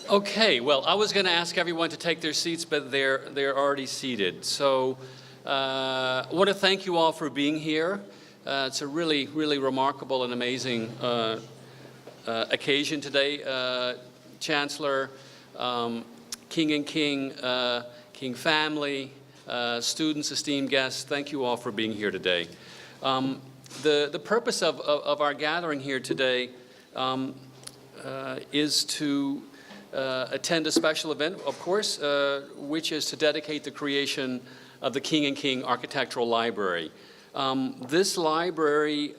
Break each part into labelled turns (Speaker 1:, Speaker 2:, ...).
Speaker 1: Okay, well, I was going to ask everyone to take their seats, but they're already seated. So I want to thank you all for being here. It's a really, really remarkable and amazing occasion today. Chancellor, King and King, King family, students, esteemed guests, thank you all for being here today. The purpose of our gathering here today is to attend a special event, of course, which is to dedicate the creation of the King and King Architectural Library. This library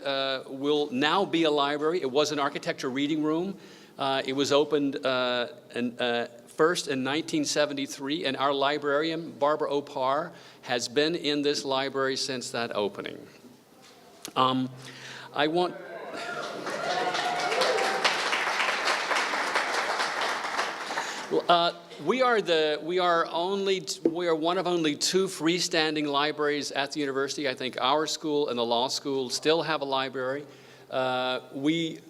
Speaker 1: will now be a library. It was an architecture reading room. It was opened first in 1973, and our librarian, Barbara Opar, has been in this library since that opening. We are one of only two freestanding libraries at the university. I think our school and the law school still have a library. We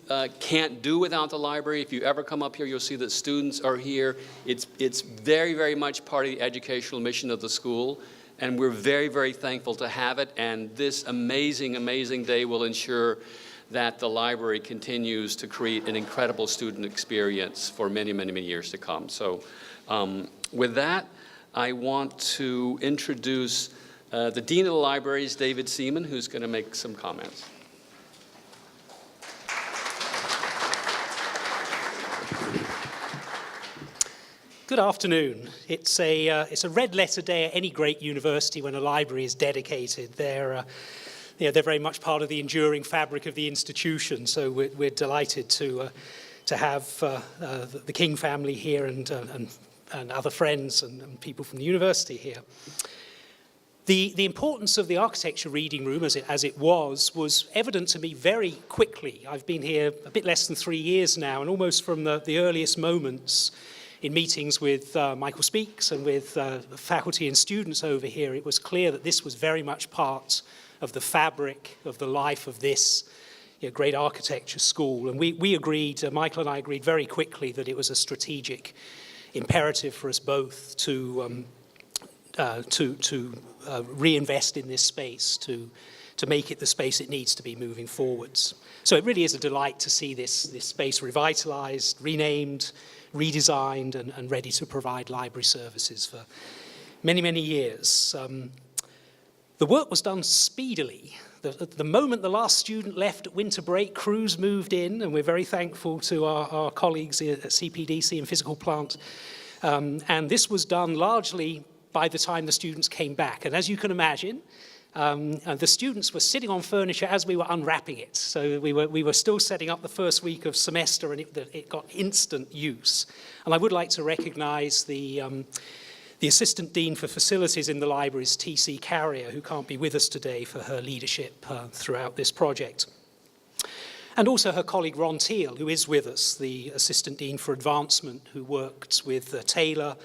Speaker 1: can't do without the library. If you ever come up here, you'll see that students are here. It's very, very much part of the educational mission of the school, and we're very, very thankful to have it. And this amazing, amazing day will ensure that the library continues to create an incredible student experience for many, many, many years to come. So with that, I want to introduce the Dean of the Libraries, David Seaman, who's going to make some comments.
Speaker 2: Good afternoon. It's a red letter day at any great university when a library is dedicated. They're very much part of the enduring fabric of the institution. So we're delighted to have the King family here and other friends and people from the university here. The importance of the architecture reading room, as it was evident to me very quickly. I've been here a bit less than 3 years now, and almost from the earliest moments in meetings with Michael Speaks and with faculty and students over here, it was clear that this was very much part of the fabric of the life of this great architecture school. And we agreed, Michael and I agreed very quickly that it was a strategic imperative for us both to reinvest in this space, to make it the space it needs to be moving forwards. So it really is a delight to see this space revitalized, renamed, redesigned, and ready to provide library services for many, many years. The work was done speedily. The moment the last student left at winter break, crews moved in, and we're very thankful to our colleagues at CPDC and Physical Plant. And this was done largely by the time the students came back. And as you can imagine, the students were sitting on furniture as we were unwrapping it. So we were still setting up the first week of semester, and it got instant use. And I would like to recognize the Assistant Dean for Facilities in the libraries, T.C. Carrier, who can't be with us today, for her leadership throughout this project. And also her colleague Ron Teal, who is with us, the Assistant Dean for Advancement, who worked with Taylor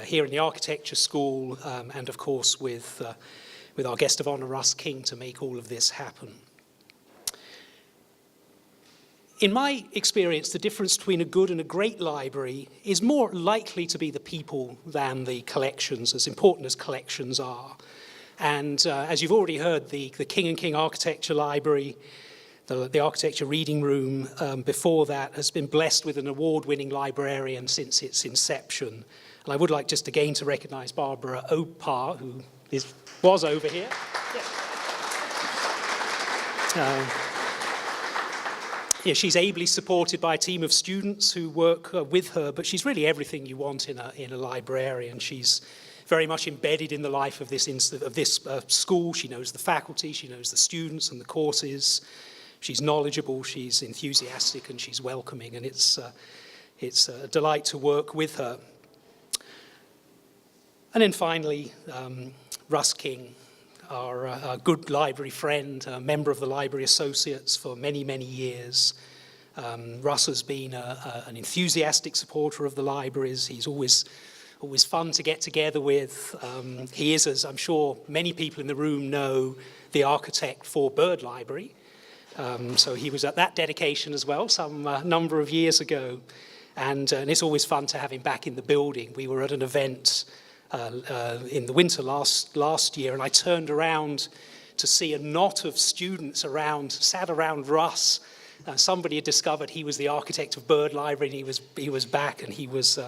Speaker 2: here in the Architecture School, and of course with our guest of honor, Russ King, to make all of this happen. In my experience, the difference between a good and a great library is more likely to be the people than the collections, as important as collections are. And as you've already heard, the King and King Architecture Library, the Architecture Reading Room before that, has been blessed with an award-winning librarian since its inception. And I would like just again to recognize Barbara Opar, who was over here. Yeah. She's ably supported by a team of students who work with her, but she's really everything you want in a librarian. She's very much embedded in the life of this school. She knows the faculty, she knows the students and the courses. She's knowledgeable, she's enthusiastic, and she's welcoming, and it's a delight to work with her. And then finally, Russ King, our good library friend, a member of the Library Associates for many, many years. Russ has been an enthusiastic supporter of the libraries. He's always fun to get together with. He is, as I'm sure many people in the room know, the architect for Bird Library. So he was at that dedication as well, some number of years ago. And it's always fun to have him back in the building. We were at an event in the winter last year, and I turned around to see a knot of students sat around Russ. Somebody had discovered he was the architect of Byrd Library, and he was back, and he was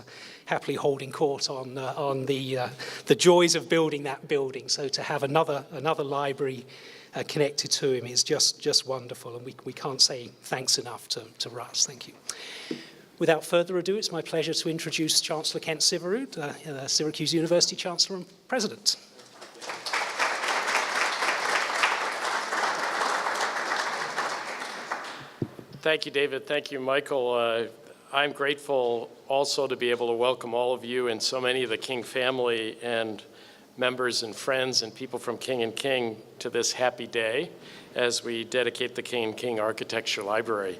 Speaker 2: happily holding court on the joys of building that building. So to have another library connected to him is just wonderful, and we can't say thanks enough to Russ. Thank you. Without further ado, it's my pleasure to introduce Chancellor Kent Syverud, Syracuse University Chancellor and President.
Speaker 3: Thank you, David. Thank you, Michael. I'm grateful also to be able to welcome all of you and so many of the King family and members and friends and people from King & King to this happy day as we dedicate the King & King Architecture Library.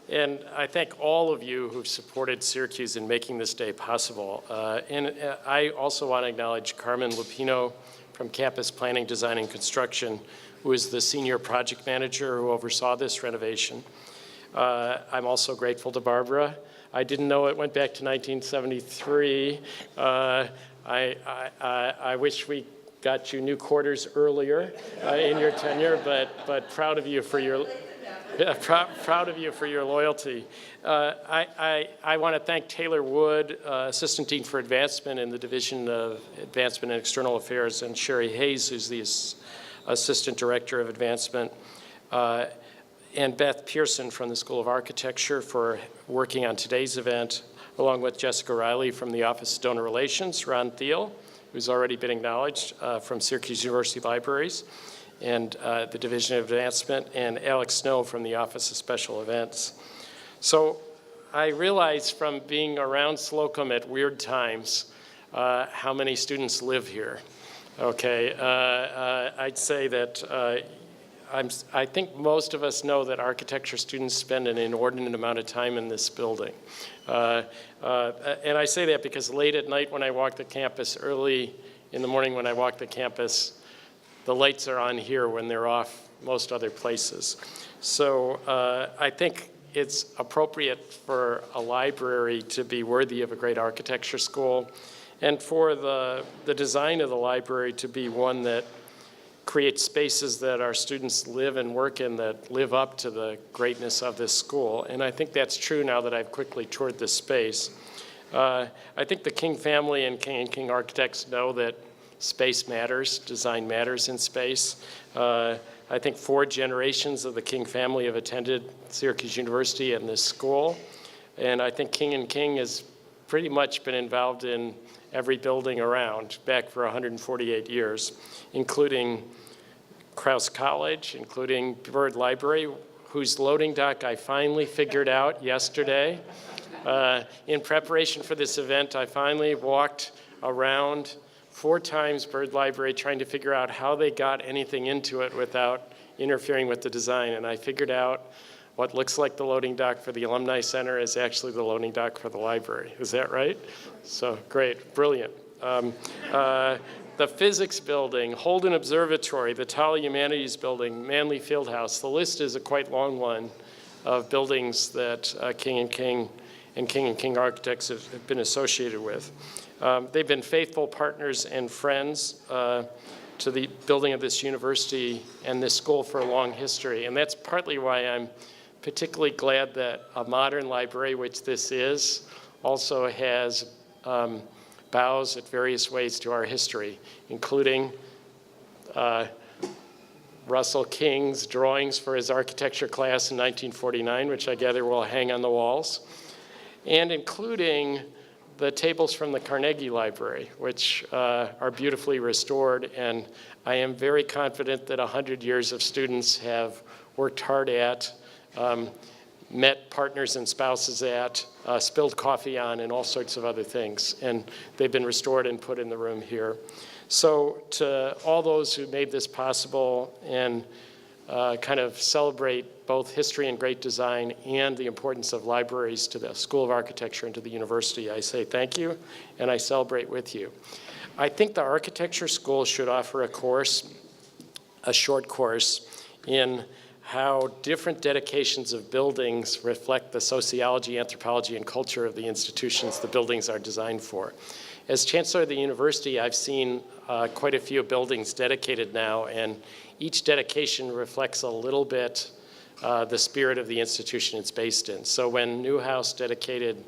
Speaker 3: And I thank all of you who've supported Syracuse in making this day possible. And I also want to acknowledge Carmen Lupino from Campus Planning, Design, and Construction, who is the senior project manager who oversaw this renovation. I'm also grateful to Barbara. I didn't know it went back to 1973. I wish we got you new quarters earlier in your tenure, but proud of you for your proud of you for your loyalty. I want to thank Taylor Wood, Assistant Dean for Advancement in the Division of Advancement and External Affairs, and Sherry Hayes, who's the Assistant Director of Advancement, and Beth Pearson from the School of Architecture for working on today's event, along with Jessica Riley from the Office of Donor Relations, Ron Thiel, who's already been acknowledged from Syracuse University Libraries, and the Division of Advancement, and Alex Snow from the Office of Special Events. So I realized from being around Slocum at weird times how many students live here. Okay, I'd say that I think most of us know that architecture students spend an inordinate amount of time in this building. And I say that because late at night when I walk the campus, early in the morning when I walk the campus, the lights are on here when they're off most other places. So I think it's appropriate for a library to be worthy of a great architecture school, and for the design of the library to be one that creates spaces that our students live and work in that live up to the greatness of this school. And I think that's true now that I've quickly toured this space. I think the King family and King architects know that space matters, design matters in space. I think 4 generations of the King family have attended Syracuse University and this school. And I think King & King has pretty much been involved in every building around, back for 148 years, including Krause College, including Byrd Library, whose loading dock I finally figured out yesterday. In preparation for this event, I finally walked around 4 times Byrd Library trying to figure out how they got anything into it without interfering with the design. And I figured out what looks like the loading dock for the Alumni Center is actually the loading dock for the library. Is that right? So great, brilliant. The physics building, Holden Observatory, the Tala Humanities building, Manley Fieldhouse. The list is a quite long one of buildings that King & King and King Architects have been associated with. They've been faithful partners and friends to the building of this university and this school for a long history. And that's partly why I'm particularly glad that a modern library, which this is, also has bows at various ways to our history, including Russell King's drawings for his architecture class in 1949, which I gather will hang on the walls, and including the tables from the Carnegie Library, which are beautifully restored. And I am very confident that 100 years of students have worked hard at, met partners and spouses at, spilled coffee on, and all sorts of other things. And they've been restored and put in the room here. So to all those who made this possible and kind of celebrate both history and great design and the importance of libraries to the School of Architecture and to the university, I say thank you, and I celebrate with you. I think the architecture school should offer a course, a short course, in how different dedications of buildings reflect the sociology, anthropology, and culture of the institutions the buildings are designed for. As Chancellor of the University, I've seen quite a few buildings dedicated now, and each dedication reflects a little bit the spirit of the institution it's based in. So when Newhouse dedicated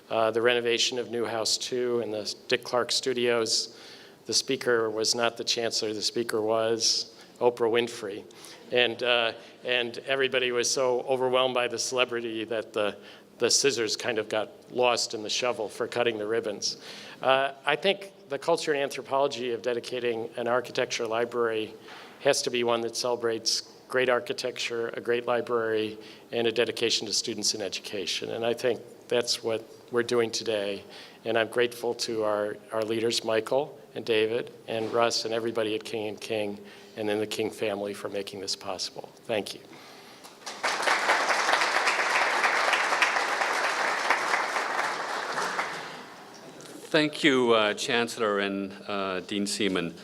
Speaker 3: the renovation of Newhouse 2 and the Dick Clark Studios, the speaker was not the chancellor, the speaker was Oprah Winfrey. And everybody was so overwhelmed by the celebrity that the scissors kind of got lost in the shovel for cutting the ribbons. I think the culture and anthropology of dedicating an architecture library has to be one that celebrates great architecture, a great library, and a dedication to students in education. And I think that's what we're doing today. And I'm grateful to our leaders, Michael and David and Russ and everybody at King & King and then the King family for making this possible. Thank you.
Speaker 1: Thank you, Chancellor and Dean Seaman.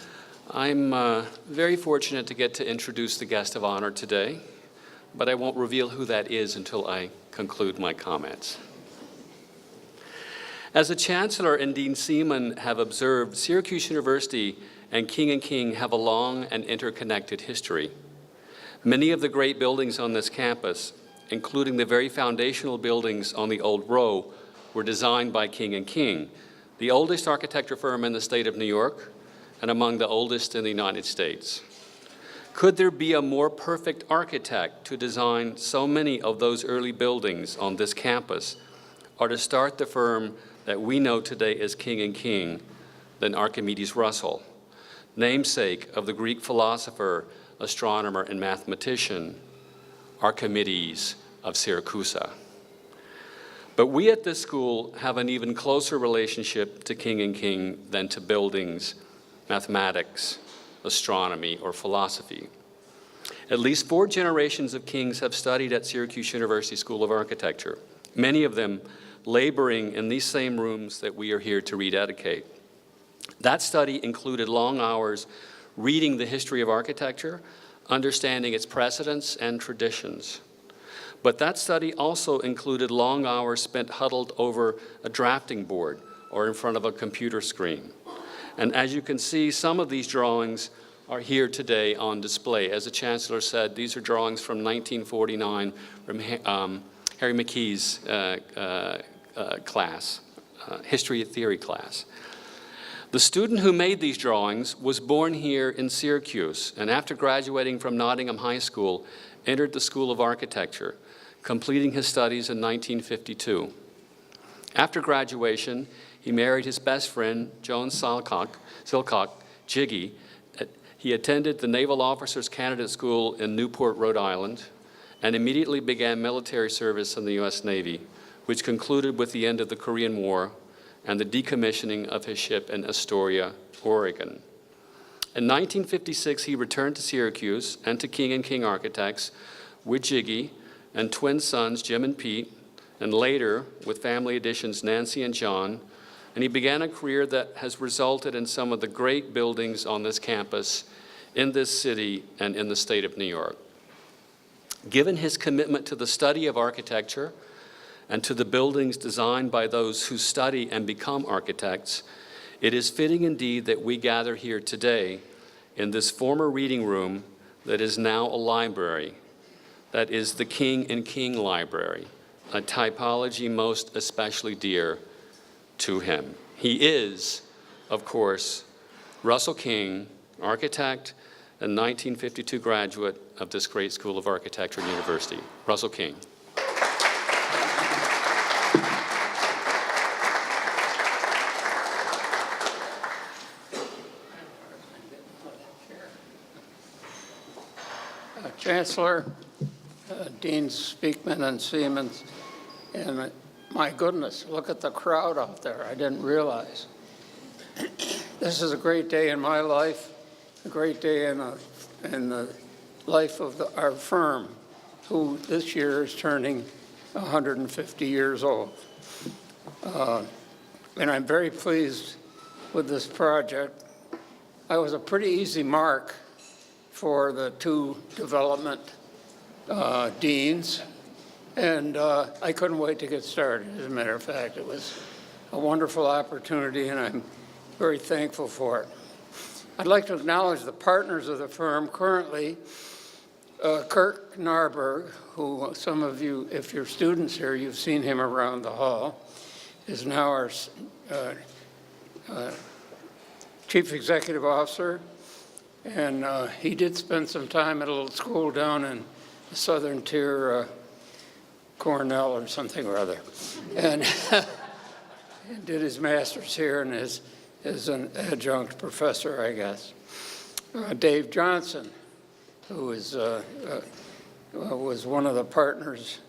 Speaker 1: I'm very fortunate to get to introduce the guest of honor today, but I won't reveal who that is until I conclude my comments. As the Chancellor and Dean Seaman have observed, Syracuse University and King & King have a long and interconnected history. Many of the great buildings on this campus, including the very foundational buildings on the Old Row, were designed by King & King, the oldest architecture firm in the state of New York and among the oldest in the United States. Could there be a more perfect architect to design so many of those early buildings on this campus, or to start the firm that we know today as King & King than Archimedes Russell, namesake of the Greek philosopher, astronomer, and mathematician Archimedes of Syracuse? But we at this school have an even closer relationship to King & King than to buildings, mathematics, astronomy, or philosophy. At least 4 generations of Kings have studied at Syracuse University School of Architecture, many of them laboring in these same rooms that we are here to rededicate. That study included long hours reading the history of architecture, understanding its precedents and traditions. But that study also included long hours spent huddled over a drafting board or in front of a computer screen. And as you can see, some of these drawings are here today on display. As the Chancellor said, these are drawings from 1949 from Harry McKee's class, history theory class. The student who made these drawings was born here in Syracuse, and after graduating from Nottingham High School, entered the School of Architecture, completing his studies in 1952. After graduation, he married his best friend, Joan Silcock, Jiggy. He attended the Naval Officers Candidate School in Newport, Rhode Island, and immediately began military service in the U.S. Navy, which concluded with the end of the Korean War and the decommissioning of his ship in Astoria, Oregon. In 1956, he returned to Syracuse and to King & King Architects with Jiggy and twin sons, Jim and Pete, and later, with family additions, Nancy and John, and he began a career that has resulted in some of the great buildings on this campus, in this city, and in the state of New York. Given his commitment to the study of architecture and to the buildings designed by those who study and become architects, it is fitting indeed that we gather here today in this former reading room that is now a library, that is the King & King Library, a typology most especially dear to him. He is, of course, Russell King, architect and 1952 graduate of this great School of Architecture and University. Russell King.
Speaker 4: Chancellor, Dean Speakman and Seaman, and my goodness, look at the crowd out there. I didn't realize. This is a great day in my life, a great day in the life of our firm, who this year is turning 150 years old. And I'm very pleased with this project. I was a pretty easy mark for the 2 development deans, and I couldn't wait to get started. As a matter of fact, it was a wonderful opportunity, and I'm very thankful for it. I'd like to acknowledge the partners of the firm currently. Kirk Narberg, who some of you, if you're students here, you've seen him around the hall, is now our Chief Executive Officer, and he did spend some time at a little school down in the Southern Tier, Cornell or something or other, and did his master's here and is an adjunct professor, I guess. Dave Johnson, who is was one of the partners,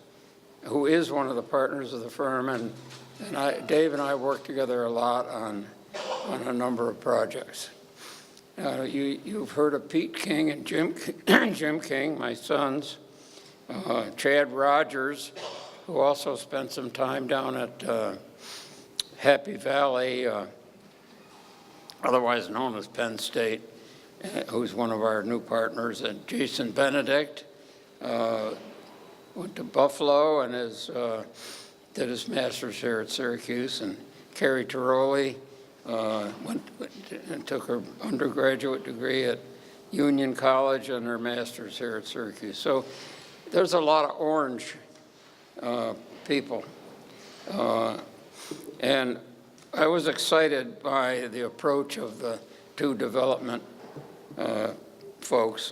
Speaker 4: who is one of the partners of the firm, and Dave and I worked together a lot on a number of projects. You've heard of Pete King and Jim King, my sons. Chad Rogers, who also spent some time down at Happy Valley, otherwise known as Penn State, who's one of our new partners, and Jason Benedict went to Buffalo and did his master's here at Syracuse, and Carrie Tiroli went and took her undergraduate degree at Union College and her master's here at Syracuse. So there's a lot of orange people. And I was excited by the approach of the two development folks,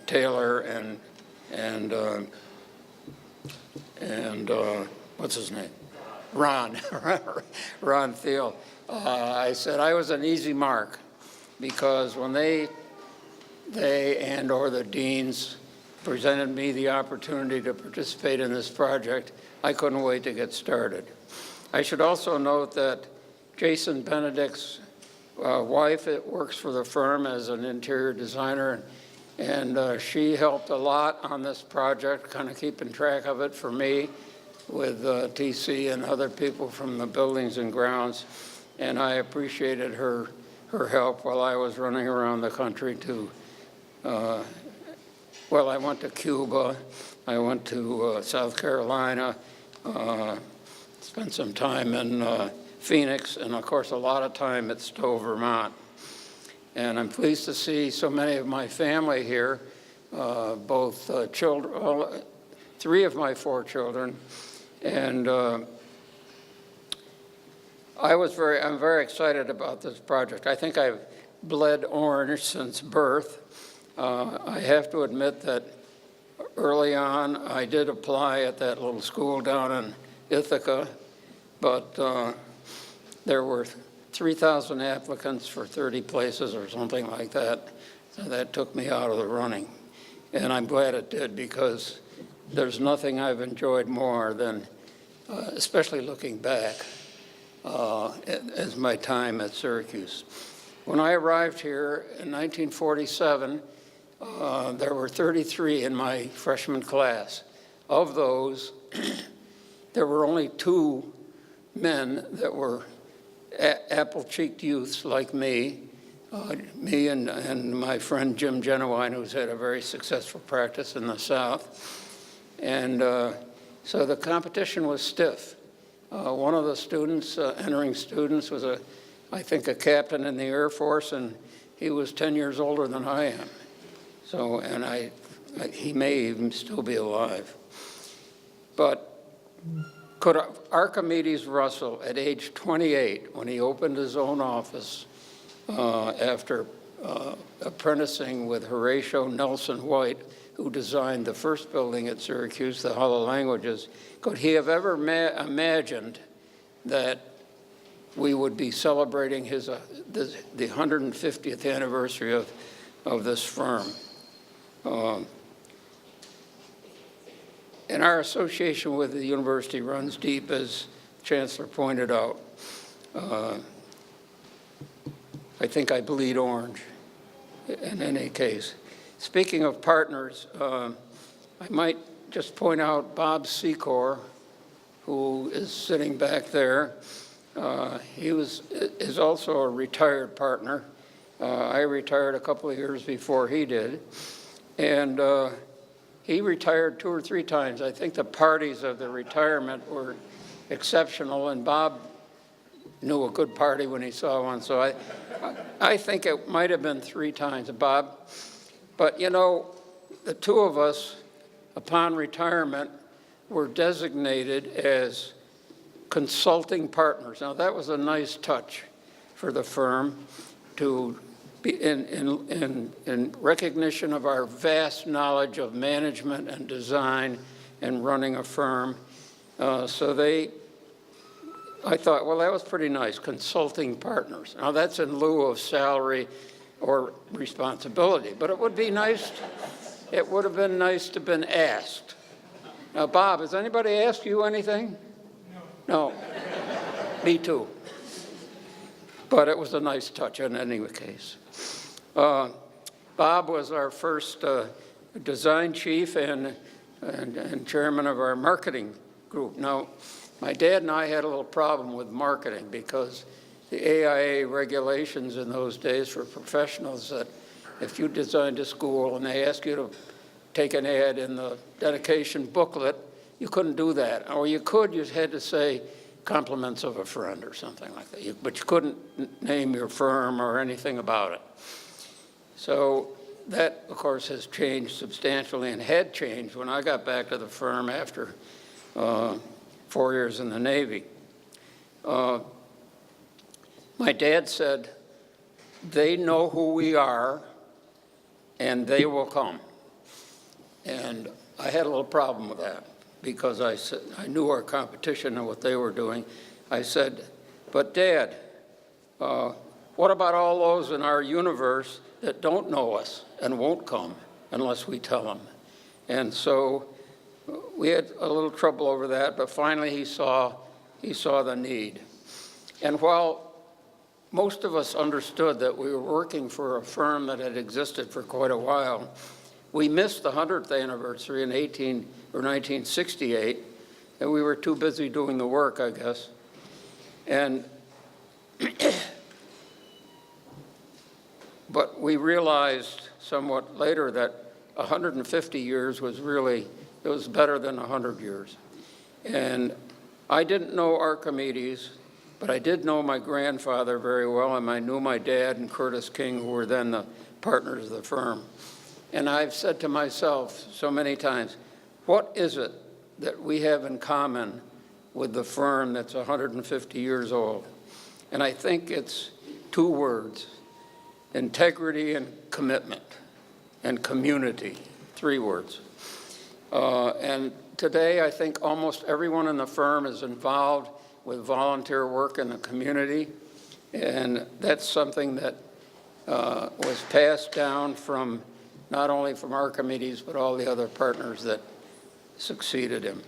Speaker 4: Taylor and what's his name? Ron Thiel. I said I was an easy mark because when they and/or the deans presented me the opportunity to participate in this project, I couldn't wait to get started. I should also note that Jason Benedict's wife works for the firm as an interior designer, and she helped a lot on this project, kind of keeping track of it for me with TC and other people from the buildings and grounds, and I appreciated her help while I was running around the country to, well, I went to Cuba, I went to South Carolina, spent some time in Phoenix, and of course a lot of time at Stowe, Vermont. And I'm pleased to see so many of my family here, both children, 3 of my 4 children, and I'm very excited about this project. I think I've bled orange since birth. I have to admit that early on I did apply at that little school down in Ithaca, but there were 3,000 applicants for 30 places or something like that. So that took me out of the running. And I'm glad it did, because there's nothing I've enjoyed more than, especially looking back, as my time at Syracuse. When I arrived here in 1947, there were 33 in my freshman class. Of those, there were only 2 men that were apple-cheeked youths like me and my friend Jim Genuine, who's had a very successful practice in the South. And so the competition was stiff. One of the students, entering students, was I think a captain in the Air Force, and he was 10 years older than I am. So, and he may even still be alive. But could Archimedes Russell, at age 28, when he opened his own office after apprenticing with Horatio Nelson White, who designed the first building at Syracuse, the Hall of Languages, could he have ever imagined that we would be celebrating the 150th anniversary of this firm? And our association with the university runs deep, as Chancellor pointed out. I think I bleed orange in any case. Speaking of partners, I might just point out Bob Secor, who is sitting back there. He is also a retired partner. I retired a couple of years before he did. And he retired 2 or 3 times. I think the parties of the retirement were exceptional, and Bob knew a good party when he saw one. So I think it might have been 3 times, Bob. But you know, the 2 of us, upon retirement, were designated as consulting partners. Now that was a nice touch for the firm to be in recognition of our vast knowledge of management and design and running a firm. I thought, well, that was pretty nice, consulting partners. Now that's in lieu of salary or responsibility, but it would be nice, it would have been nice to have been asked. Now, Bob, has anybody asked you anything? No. Me too. But it was a nice touch in any case. Bob was our first design chief and chairman of our marketing group. Now, my dad and I had a little problem with marketing because the AIA regulations in those days for professionals that if you designed a school and they asked you to take an ad in the dedication booklet, you couldn't do that. Or you could, you had to say compliments of a friend or something like that. But you couldn't name your firm or anything about it. So that, of course, has changed substantially and had changed when I got back to the firm after 4 years in the Navy. My dad said, they know who we are and they will come. And I had a little problem with that because I knew our competition and what they were doing. I said, but Dad, what about all those in our universe that don't know us and won't come unless we tell them? And so we had a little trouble over that, but finally he saw the need. And while most of us understood that we were working for a firm that had existed for quite a while, we missed the 100th anniversary in 1968, and we were too busy doing the work, I guess. And but we realized somewhat later that 150 years was really, it was better than 100 years. And I didn't know Archimedes, but I did know my grandfather very well, and I knew my dad and Curtis King, who were then the partners of the firm. And I've said to myself so many times, what is it that we have in common with the firm that's 150 years old? And I think it's 2 words, integrity and commitment, and community, 3 words. And today, I think almost everyone in the firm is involved with volunteer work in the community, and that's something that was passed down from not only from Archimedes, but all the other partners that succeeded him.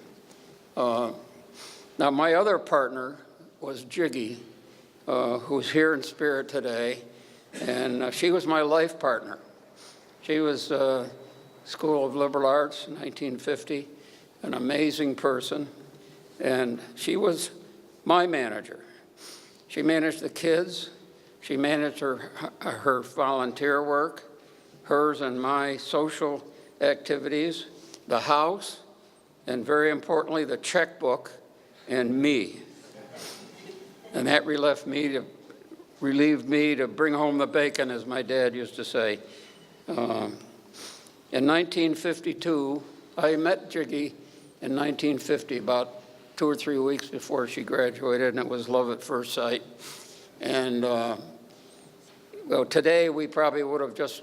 Speaker 4: Now, my other partner was Jiggy, who's here in spirit today, and she was my life partner. She was School of Liberal Arts, 1950, an amazing person, and she was my manager. She managed the kids, she managed her volunteer work, hers and my social activities, the house, and very importantly, the checkbook, and me. And that relieved me to bring home the bacon, as my dad used to say. In 1952, I met Jiggy in 1950, about 2 or 3 weeks before she graduated, and it was love at first sight. And well, today we probably would have just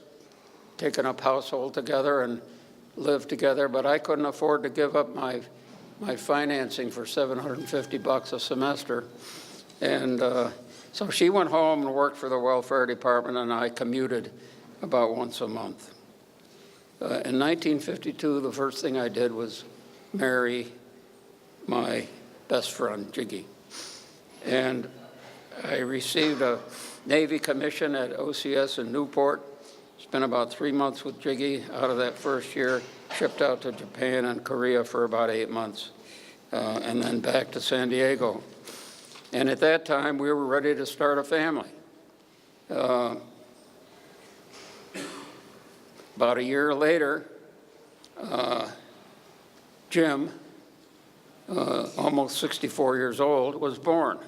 Speaker 4: taken up household together and lived together, but I couldn't afford to give up my financing for $750 a semester. And so she went home and worked for the welfare department, and I commuted about once a month. In 1952, the first thing I did was marry my best friend, Jiggy. And I received a Navy commission at OCS in Newport. Spent about 3 months with Jiggy out of that first year, shipped out to Japan and Korea for about 8 months, and then back to San Diego. And at that time, we were ready to start a family. About a year later, Jim, almost 64 years old, was born.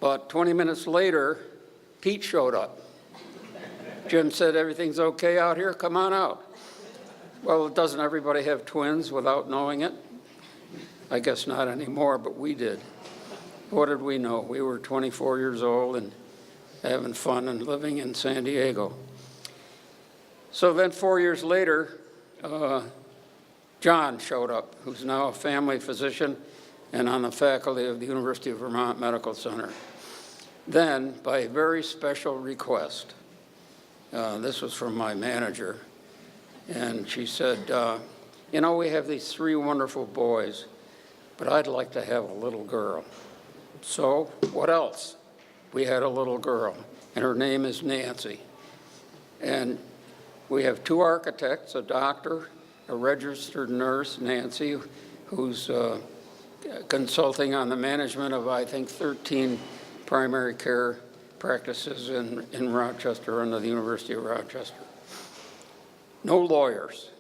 Speaker 4: But 20 minutes later, Pete showed up. Jim said, "Everything's okay out here? Come on out." Well, doesn't everybody have twins without knowing it? I guess not anymore, but we did. What did we know? We were 24 years old and having fun and living in San Diego. So then 4 years later, John showed up, who's now a family physician and on the faculty of the University of Vermont Medical Center. Then, by a very special request, this was from my manager, and she said, "You know, we have these 3 wonderful boys, but I'd like to have a little girl." So, what else? We had a little girl, and her name is Nancy. And we have 2 architects, a doctor, a registered nurse, Nancy, who's consulting on the management of, I think, 13 primary care practices in Rochester under the University of Rochester. No lawyers.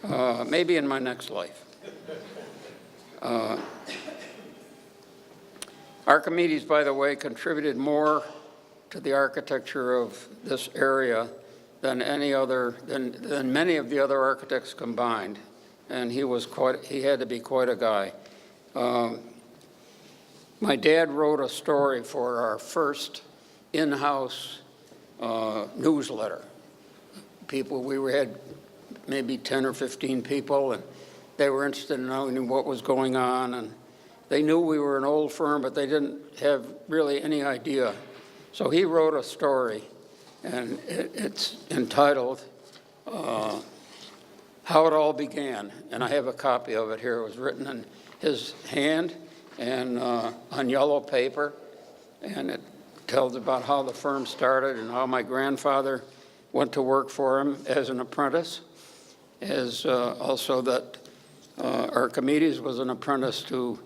Speaker 4: Maybe in my next life. Archimedes, by the way, contributed more to the architecture of this area than many of the other architects combined, and he had to be quite a guy. My dad wrote a story for our first in-house newsletter. We had maybe 10 or 15 people, and they were interested in knowing what was going on, and they knew we were an old firm, but they didn't have really any idea. So he wrote a story, and it's entitled How It All Began, and I have a copy of it here. It was written in his hand and on yellow paper, and it tells about how the firm started and how my grandfather went to work for him as an apprentice, as also that Archimedes was an apprentice to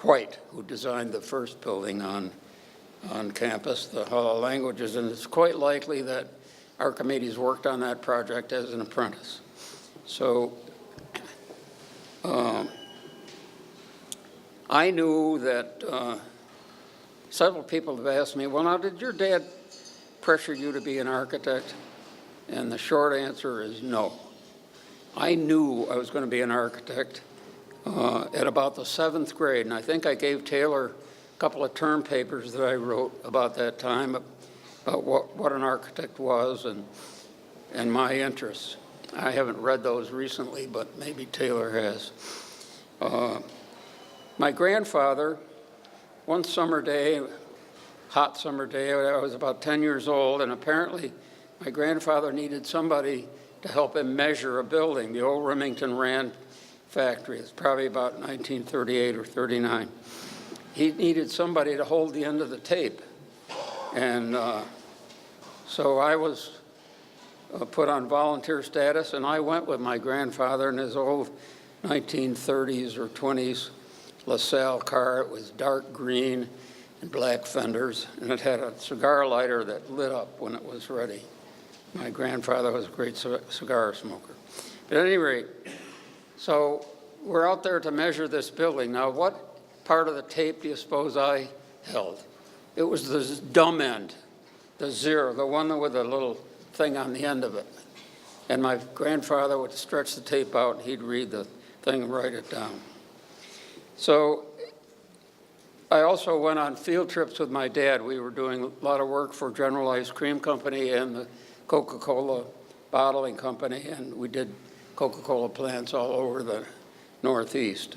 Speaker 4: White, who designed the first building on campus, the Hall of Languages, and it's quite likely that Archimedes worked on that project as an apprentice. So I knew that several people have asked me, "Well, now, did your dad pressure you to be an architect?" And the short answer is no. I knew I was going to be an architect at about the 7th grade, and I think I gave Taylor a couple of term papers that I wrote about that time, about what an architect was and my interests. I haven't read those recently, but maybe Taylor has. My grandfather, one summer day, hot summer day, I was about 10 years old, and apparently my grandfather needed somebody to help him measure a building, the old Remington Rand factory. It's probably about 1938 or 39. He needed somebody to hold the end of the tape. And so I was put on volunteer status, and I went with my grandfather in his old 1930s or 20s LaSalle car. It was dark green and black fenders, and it had a cigar lighter that lit up when it was ready. My grandfather was a great cigar smoker. But at any rate, so we're out there to measure this building. Now, what part of the tape do you suppose I held? It was the dumb end, the 0, the one with a little thing on the end of it. And my grandfather would stretch the tape out, and he'd read the thing and write it down. So I also went on field trips with my dad. We were doing a lot of work for General Ice Cream Company and the Coca-Cola bottling company, and we did Coca-Cola plants all over the Northeast.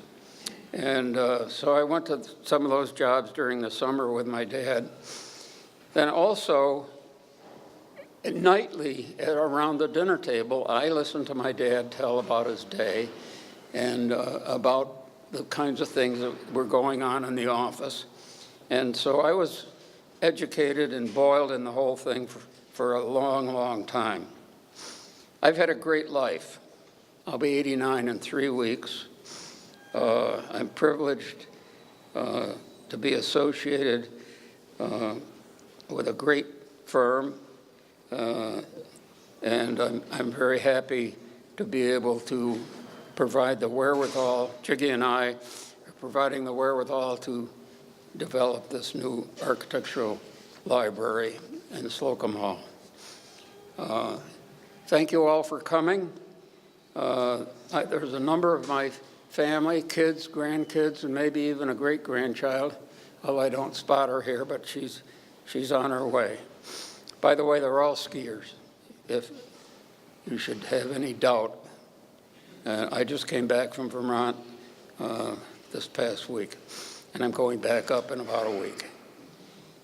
Speaker 4: And so I went to some of those jobs during the summer with my dad. Then also, nightly around the dinner table, I listened to my dad tell about his day and about the kinds of things that were going on in the office. And so I was educated and boiled in the whole thing for a long, long time. I've had a great life. I'll be 89 in 3 weeks. I'm privileged to be associated with a great firm And I'm very happy to be able to provide the wherewithal, Chiggy and I are providing the wherewithal to develop this new architectural library in Slocum Hall. Thank you all for coming. There's a number of my family, kids, grandkids, and maybe even a great-grandchild, although I don't spot her here, but she's on her way. By the way, they're all skiers, if you should have any doubt. I just came back from Vermont this past week, and I'm going back up in about a week.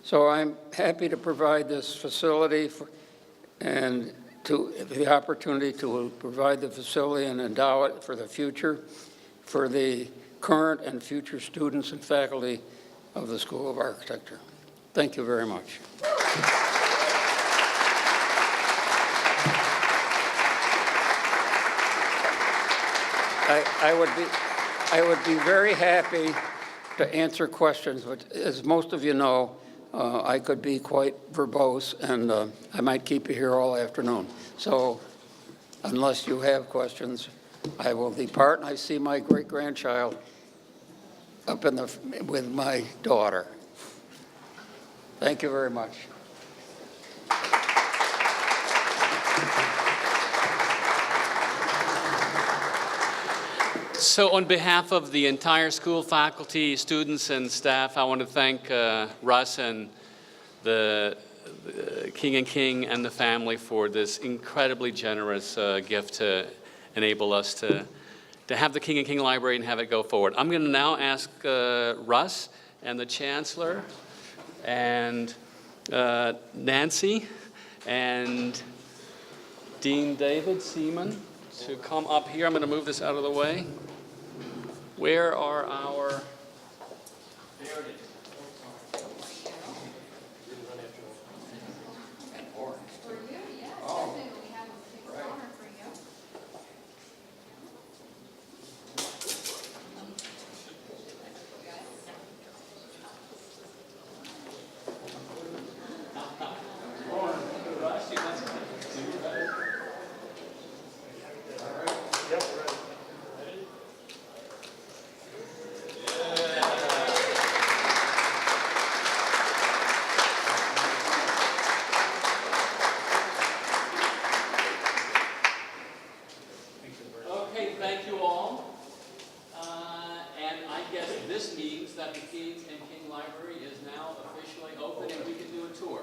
Speaker 4: So I'm happy to provide this facility and the opportunity to provide the facility and endow it for the future for the current and future students and faculty of the School of Architecture. Thank you very much. I would be very happy to answer questions, but as most of you know, I could be quite verbose, and I might keep you here all afternoon. So unless you have questions, I will depart, and I see my great-grandchild up with my daughter. Thank you very much.
Speaker 1: So on behalf of the entire school, faculty, students, and staff, I want to thank Russ and the King and King and the family for this incredibly generous gift to enable us to have the King and King Library and have it go forward. I'm going to now ask Russ and the Chancellor and Nancy and Dean David Seaman to come up here. I'm going to move this out of the way. Where are our... There it is. This means that the King and King Library is now officially open and we can do a tour.